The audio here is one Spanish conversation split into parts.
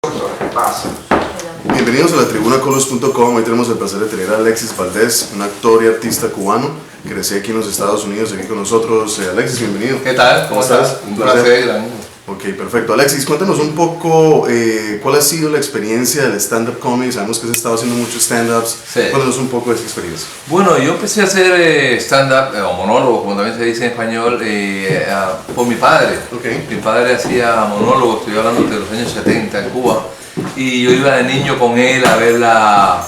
¿Qué pasa? Bienvenidos a la tribunacolus.com. Hoy tenemos el placer de tener a Alexis Valdés, un actor y artista cubano que reside aquí en los Estados Unidos, aquí con nosotros. Alexis, bienvenido. ¿Qué tal? ¿Cómo estás? Un placer. Ok, perfecto. Alexis, cuéntanos un poco cuál ha sido la experiencia del stand-up comedy. Sabemos que has estado haciendo muchos stand-ups. Sí. Cuéntanos un poco de esa experiencia. Bueno, yo empecé a hacer stand-up, o monólogo, como también se dice en español, por mi padre. Okay. Mi padre hacía monólogos, estoy hablando de los años 70 en Cuba, y yo iba de niño con él a ver, a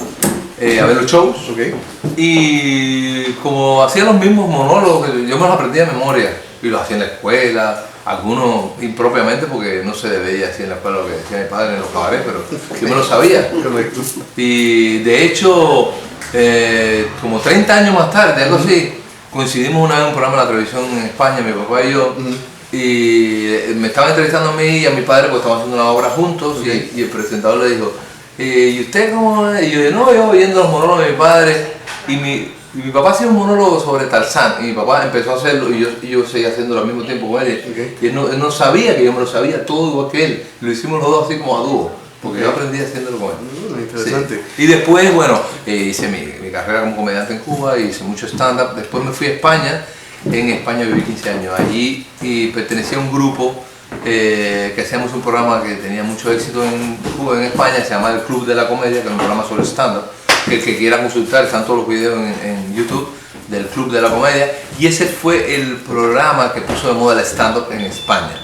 ver los shows. Okay. Y como hacía los mismos monólogos, yo me los aprendía de memoria, y los hacía en la escuela. Algunos impropiamente porque no se veía así en la escuela lo que decía mi padre en los cabarets, pero yo me lo sabía. Correcto. Y de hecho, como 30 años más tarde, algo así, coincidimos una vez en un programa de la televisión en España, mi papá y yo, y me estaban entrevistando a mí y a mi padre porque estábamos haciendo una obra juntos, y el presentador le dijo, ¿y usted cómo es? Y yo dije, no, yo oyendo los monólogos de mi padre, y mi papá hacía un monólogo sobre Tarzán, y mi papá empezó a hacerlo y yo seguía haciéndolo al mismo tiempo con él, y él no sabía que yo me lo sabía todo igual que él, lo hicimos los dos así como a dúo, porque yo aprendí haciéndolo con él. Interesante. Sí. Y después, bueno, hice mi carrera como comediante en Cuba, hice mucho stand-up, después me fui a España, en España viví 15 años allí y pertenecía a un grupo que hacíamos un programa que tenía mucho éxito en Cuba, en España, se llama El Club de la Comedia, que era un programa sobre stand-up. El que quiera consultar, están todos los videos en YouTube del Club de la Comedia, y ese fue el programa que puso de moda el stand-up en España.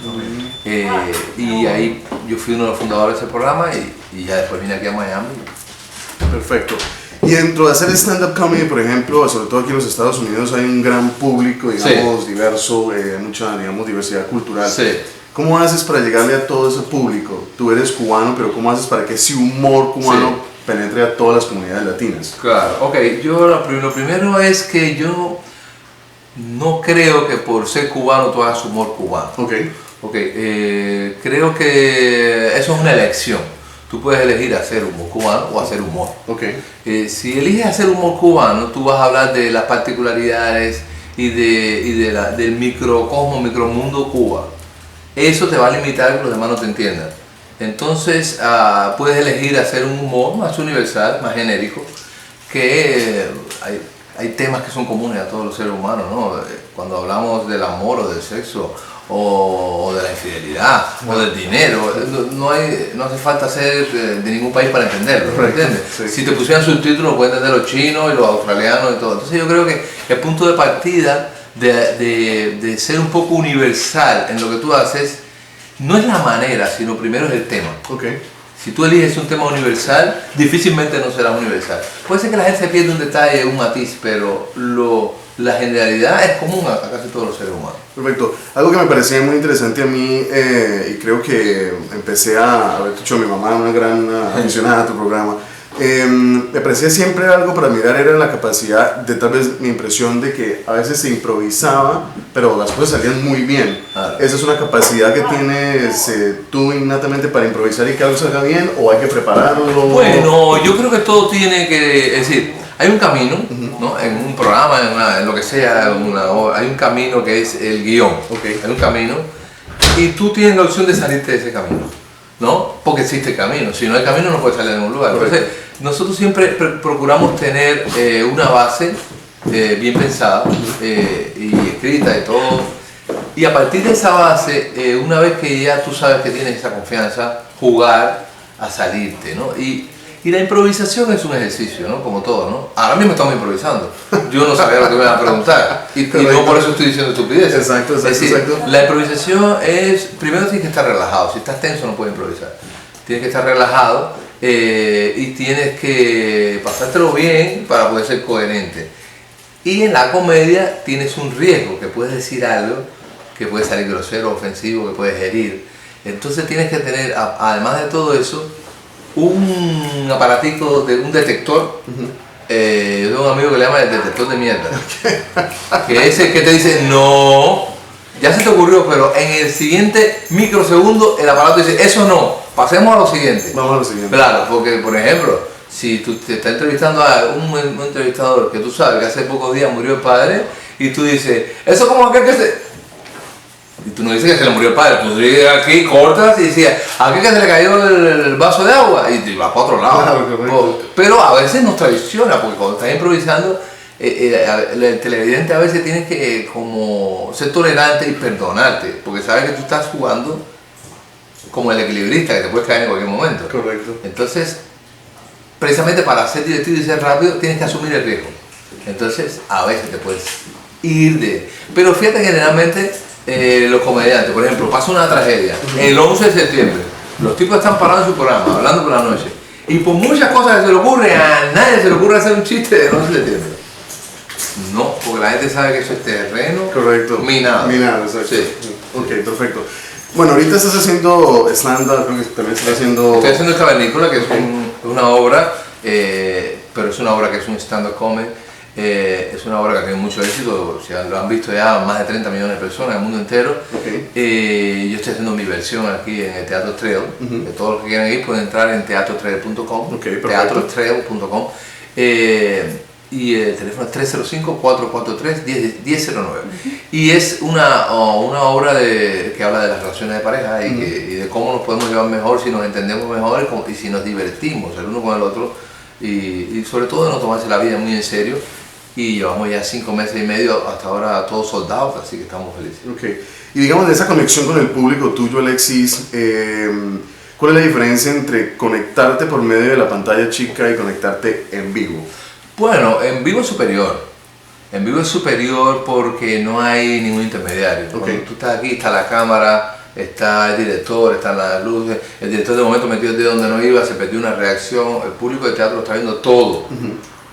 Y ahí yo fui uno de los fundadores de ese programa y ya después vine aquí a Miami. Perfecto. Y dentro de hacer stand-up comedy, por ejemplo, sobre todo aquí en los Estados Unidos, hay un gran público, digamos, diverso, hay mucha, digamos, diversidad cultural. Sí. ¿Cómo haces para llegarle a todo ese público? Tú eres cubano, pero ¿cómo haces para que ese humor cubano penetre a todas las comunidades latinas? Claro, ok, yo lo primero es que yo no creo que por ser cubano tú hagas humor cubano. Creo que eso es una elección. Tú puedes elegir hacer humor cubano o hacer humor. Si eliges hacer humor cubano, tú vas a hablar de las particularidades del microcosmo, micromundo Cuba. Eso te va a limitar a que los demás no te entiendan. Entonces puedes elegir hacer un humor más universal, más genérico, que hay temas que son comunes a todos los seres humanos, ¿no? Cuando hablamos del amor o del sexo o de la infidelidad o del dinero, no hace falta ser de ningún país para entenderlo, ¿me entiendes? Sí. Si te pusieran subtítulos lo pueden entender los chinos y los australianos y todo. Entonces yo creo que el punto de partida de ser un poco universal en lo que tú haces no es la manera, sino primero es el tema. Si tú eliges un tema universal, difícilmente no será universal. Puede ser que la gente se pierda un detalle, un matiz, pero la generalidad es común a casi todos los seres humanos. Perfecto. Algo que me parecía muy interesante a mí, y creo que empecé a haber dicho a mi mamá, una gran aficionada a tu programa, me parecía siempre algo para mirar, era la capacidad de, tal vez mi impresión de que a veces se improvisaba, pero las cosas salían muy bien. ¿Esa es una capacidad que tienes tú innatamente para improvisar y que algo salga bien, o hay que prepararlo? Bueno, yo creo que todo tiene que, es decir, hay un camino, ¿no? En un programa, en lo que sea, hay un camino que es el guión. Hay un camino y tú tienes la opción de salirte de ese camino, ¿no? Porque existe el camino. Si no hay camino no puedes salir a ningún lugar. Entonces, nosotros siempre procuramos tener una base bien pensada y escrita y todo. Y a partir de esa base, una vez que ya tú sabes que tienes esa confianza, jugar a salirte, ¿no? Y la improvisación es un ejercicio, ¿no? Como todo, ¿no? Ahora mismo estamos improvisando. Yo no sabía lo que me iban a preguntar. Y no por eso estoy diciendo estupideces. Exacto. La improvisación es, primero tienes que estar relajado. Si estás tenso no puedes improvisar. Tienes que estar relajado y tienes que pasártelo bien para poder ser coherente. Y en la comedia tienes un riesgo, que puedes decir algo que puede salir grosero, ofensivo, que puedes herir. Entonces tienes que tener, además de todo eso, un aparatico, un detector. Yo tengo un amigo que le llama el detector de mierda. Que es el que te dice, no, ya se te ocurrió, pero en el siguiente microsegundo el aparato dice, eso no, pasemos a lo siguiente. Vamos a lo siguiente. Claro, porque por ejemplo, si tú te estás entrevistando a un entrevistador que tú sabes que hace pocos días murió el padre y tú dices, eso como aquel que se... Y tú no dices que se le murió el padre, tú llegas aquí, cortas y decías, ¿a qué que se le cayó el vaso de agua? Y te vas para otro lado. Claro, pero a veces nos traiciona, porque cuando estás improvisando, el televidente a veces tiene que como ser tolerante y perdonarte, porque sabes que tú estás jugando como el equilibrista, que te puedes caer en cualquier momento. Correcto. Entonces, precisamente para ser divertido y ser rápido, tienes que asumir el riesgo. Entonces, a veces te puedes ir de... Pero fíjate que generalmente los comediantes, por ejemplo, pasa una tragedia, el 11 de septiembre, los tipos están parados en su programa, hablando por la noche, y por muchas cosas que se le ocurre, a nadie se le ocurre hacer un chiste del 11 de septiembre. No, porque la gente sabe que eso es terreno Correcto. minado. Minado, exacto. Sí. Ok, perfecto. Bueno, ahorita estás haciendo stand-up, creo que también estás haciendo... Estoy haciendo El Cavernícola, que es una obra, pero es una obra que es un stand-up comedy. Es una obra que tiene mucho éxito, o sea, lo han visto ya más de 30 millones de personas en el mundo entero. Okay. Yo estoy haciendo mi versión aquí en el Teatro Trail. Todos los que quieran ir pueden entrar en teatrotrail.com, teatrotrail.com. Y el teléfono es 305-443-1009. Y es una obra que habla de las relaciones de pareja y de cómo nos podemos llevar mejor si nos entendemos mejor y si nos divertimos el uno con el otro. Y sobre todo no tomarse la vida muy en serio. Y llevamos ya 5 meses y medio hasta ahora todos soldados, así que estamos felices. Okay. Y digamos de esa conexión con el público tuyo, Alexis, ¿cuál es la diferencia entre conectarte por medio de la pantalla chica y conectarte en vivo? Bueno, en vivo es superior. En vivo es superior porque no hay ningún intermediario. Okay. Cuando tú estás aquí, está la cámara, está el director, están las luces. El director de momento metió el dedo donde no iba, se perdió una reacción. El público de teatro lo está viendo todo.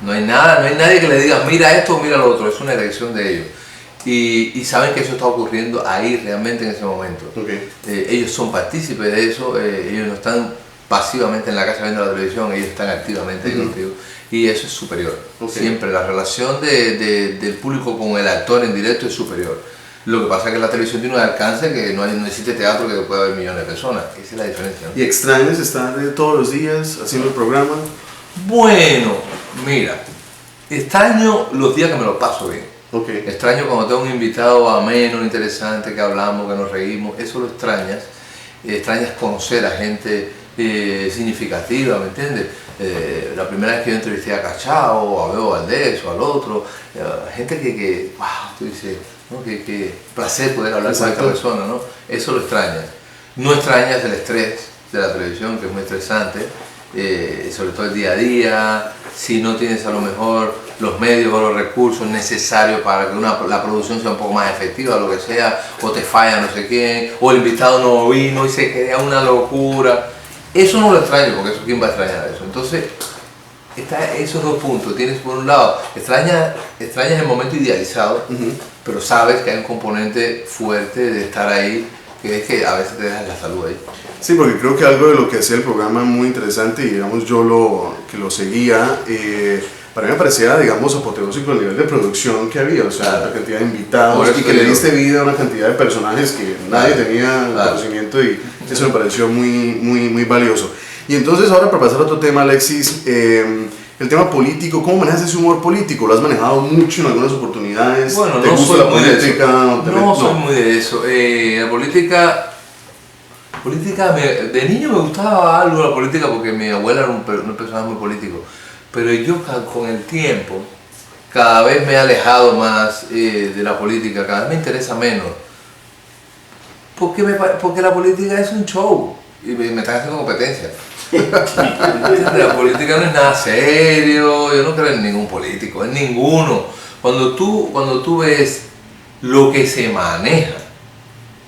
No hay nada, no hay nadie que le diga mira esto o mira lo otro. Es una elección de ellos. Y saben que eso está ocurriendo ahí realmente en ese momento. Okay. Ellos son partícipes de eso. Ellos no están pasivamente en la casa viendo la televisión, ellos están activamente ahí contigo. Y eso es superior. Okay. Siempre la relación del público con el actor en directo es superior. Lo que pasa es que la televisión tiene un alcance que no existe teatro que pueda ver millones de personas. Esa es la diferencia, ¿no? ¿Y extrañas estar todos los días haciendo el programa? Bueno, mira, extraño los días que me lo paso bien. Okay. Extraño cuando tengo un invitado ameno, interesante, que hablamos, que nos reímos. Eso lo extrañas. Extrañas conocer a gente significativa, ¿me entiendes? La primera vez que yo entrevisté a Cachao, o a Bebo Valdés, o al otro, gente que wow, tú dices, ¿no? que placer poder hablar con esta persona, ¿no? Eso lo extrañas. No extrañas el estrés de la televisión, que es muy estresante, sobre todo el día a día, si no tienes a lo mejor los medios o los recursos necesarios para que la producción sea un poco más efectiva, lo que sea, o te falla no sé quién, o el invitado no vino y se crea una locura. Eso no lo extraño, porque eso, ¿quién va a extrañar eso? Entonces, está esos dos puntos. Tienes por un lado, extrañas el momento idealizado, pero sabes que hay un componente fuerte de estar ahí, que es que a veces te dejas la salud ahí. Sí, porque creo que algo de lo que hacía el programa muy interesante, y digamos yo que lo seguía, para mí me parecía, digamos, apoteósico el nivel de producción que había, o sea, la cantidad de invitados, y que le diste vida a una cantidad de personajes que nadie tenía conocimiento, y eso me pareció muy valioso. Y entonces ahora, para pasar a otro tema, Alexis, el tema político, ¿cómo manejas ese humor político? ¿Lo has manejado mucho en algunas oportunidades? Bueno, ¿Te gusta la política? No soy muy de eso. La política, de niño me gustaba algo la política porque mi abuela era un personaje muy político. Pero yo con el tiempo cada vez me he alejado más de la política, cada vez me interesa menos. Porque la política es un show y me están haciendo competencia. La política no es nada serio, yo no creo en ningún político, en ninguno. Cuando tú ves lo que se maneja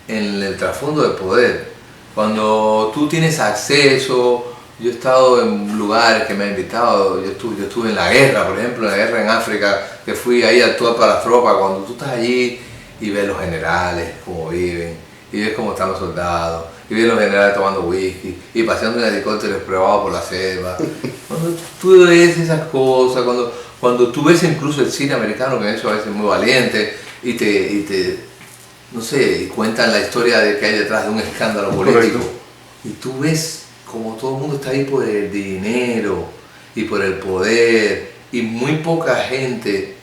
en el trasfondo del poder, cuando tú tienes acceso. Yo he estado en lugares que me han invitado, yo estuve en la guerra, por ejemplo, en la guerra en África, que fui ahí a actuar para las tropas. Cuando tú estás allí y ves los generales, cómo viven, y ves cómo están los soldados, y ves los generales tomando whisky, y paseando en helicópteros probados por la selva. Cuando tú ves esas cosas, cuando tú ves incluso el cine americano, que eso a veces es muy valiente, y no sé, y cuentan la historia de que hay detrás de un escándalo político, y tú ves como todo el mundo está ahí por el dinero y por el poder, y muy poca gente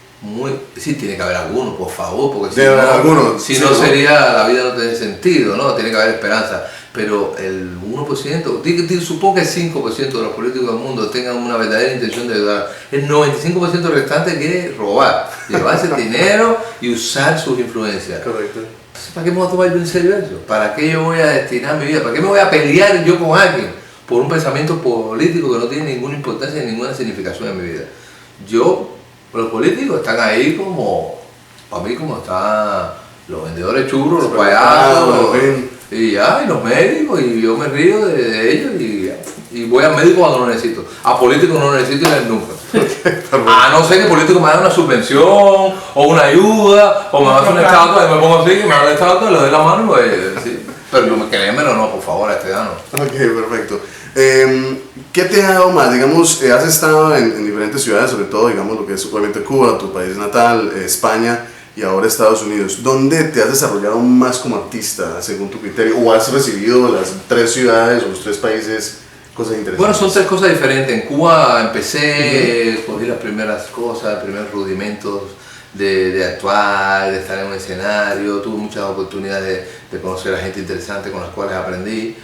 Sí, tiene que haber algunos, por favor, porque si no, si no sería, la vida no tiene sentido, ¿no? Tiene que haber esperanza. Pero el 1%, supongo que el 5% de los políticos del mundo tengan una verdadera intención de ayudar. El 95% restante quiere robar, llevarse el dinero y usar sus influencias. Correcto. Entonces, ¿para qué me voy a tomar yo en serio eso? ¿Para qué yo voy a destinar mi vida? ¿Para qué me voy a pelear yo con alguien por un pensamiento político que no tiene ninguna importancia ni ninguna significación en mi vida? Los políticos están ahí para mí como están los vendedores churros, los payasos, y los médicos, y yo me río de ellos y voy al médico cuando lo necesito. A políticos no necesito ir nunca. A no ser que el político me haga una subvención, o una ayuda, o me haga una estatua, y me pongo así, que me haga la estatua, le doy la mano, pues, sí. Pero créemelo, no, por favor, a este dano. Ok, perfecto. ¿Qué te ha dado más? Digamos, has estado en diferentes ciudades, sobre todo, digamos, lo que es obviamente Cuba, tu país natal, España y ahora Estados Unidos. ¿Dónde te has desarrollado más como artista, según tu criterio? ¿O has recibido las 3 ciudades o los 3 países cosas interesantes? Bueno, son 3 cosas diferentes. En Cuba empecé, cogí las primeras cosas, los primeros rudimentos de actuar, de estar en un escenario. Tuve muchas oportunidades de conocer a gente interesante con las cuales aprendí.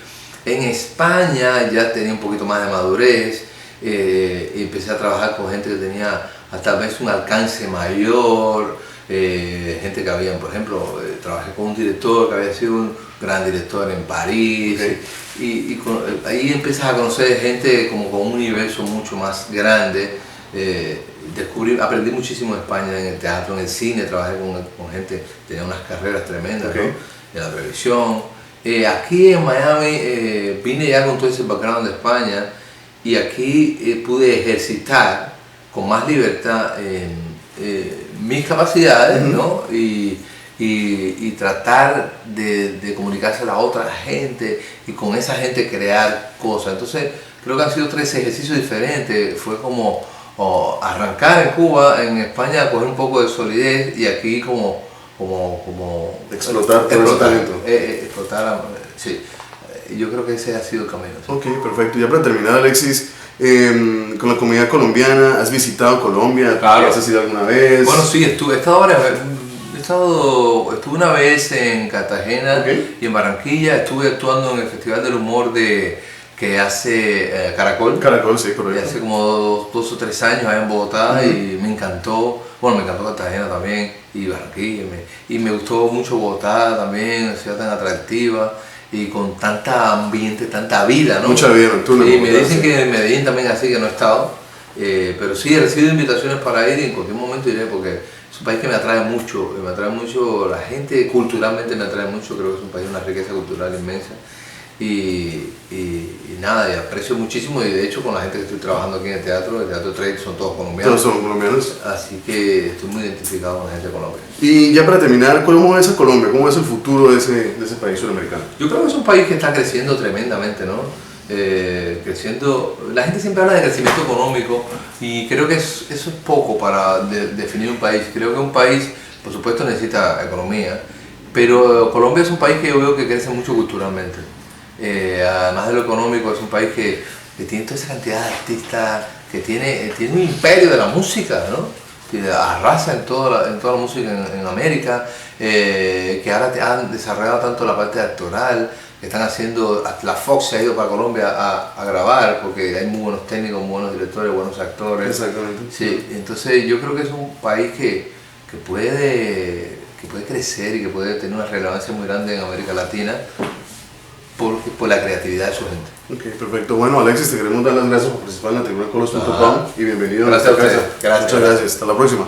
En España ya tenía un poquito más de madurez y empecé a trabajar con gente que tenía tal vez un alcance mayor, gente que había, por ejemplo, trabajé con un director que había sido un gran director en París, ahí empiezas a conocer gente como con un universo mucho más grande. Aprendí muchísimo de España en el teatro, en el cine, trabajé con gente, tenía unas carreras tremendas, ¿no? En la televisión. Aquí en Miami vine ya con todo ese background de España y aquí pude ejercitar con más libertad mis capacidades, ¿no? Y tratar de comunicarse a otra gente y con esa gente crear cosas. Entonces creo que han sido 3 ejercicios diferentes. Fue como arrancar en Cuba, en España coger un poco de solidez y aquí como explotar todo ese talento. Sí. Yo creo que ese ha sido el camino. ¿Sí? Ok, perfecto. Ya para terminar, Alexis, con la comunidad colombiana, ¿has visitado Colombia? Claro. ¿Has ido alguna vez? Bueno, sí, estuve una vez en Cartagena y en Barranquilla. Estuve actuando en el Festival del Humor que hace Caracol. Caracol, sí, correcto. Hace como 2 o 3 años allá en Bogotá y me encantó. Bueno, me encantó Cartagena también y Barranquilla. Y me gustó mucho Bogotá también, una ciudad tan atractiva y con tanta ambiente, tanta vida, ¿no? Mucha vida nocturna. Y me dicen que en Medellín también así, que no he estado. Pero sí, he recibido invitaciones para ir y en cualquier momento iré porque es un país que me atrae mucho la gente, culturalmente me atrae mucho, creo que es un país de una riqueza cultural inmensa. Y nada, y aprecio muchísimo y de hecho con la gente que estoy trabajando aquí en el Teatro Trade son todos colombianos. Todos son colombianos. Así que estoy muy identificado con la gente de Colombia. Y ya para terminar, ¿cómo ves a Colombia? ¿Cómo ves el futuro de ese país sudamericano? Yo creo que es un país que está creciendo tremendamente, ¿no? La gente siempre habla de crecimiento económico y creo que eso es poco para definir un país. Creo que un país, por supuesto, necesita economía, pero Colombia es un país que yo veo que crece mucho culturalmente. Además de lo económico, es un país que tiene toda esa cantidad de artistas, que tiene un imperio de la música, ¿no? Que arrasa en toda la música en América, que ahora han desarrollado tanto la parte actoral, que están haciendo, la Fox se ha ido para Colombia a grabar, porque hay muy buenos técnicos, muy buenos directores, buenos actores. Exactamente. Sí, entonces yo creo que es un país que puede crecer y que puede tener una relevancia muy grande en América Latina, por la creatividad de su gente. Ok, perfecto. Bueno, Alexis, te queremos dar las gracias por participar en la tribuna colos.com y bienvenido Gracias a ustedes. Muchas gracias. Hasta la próxima.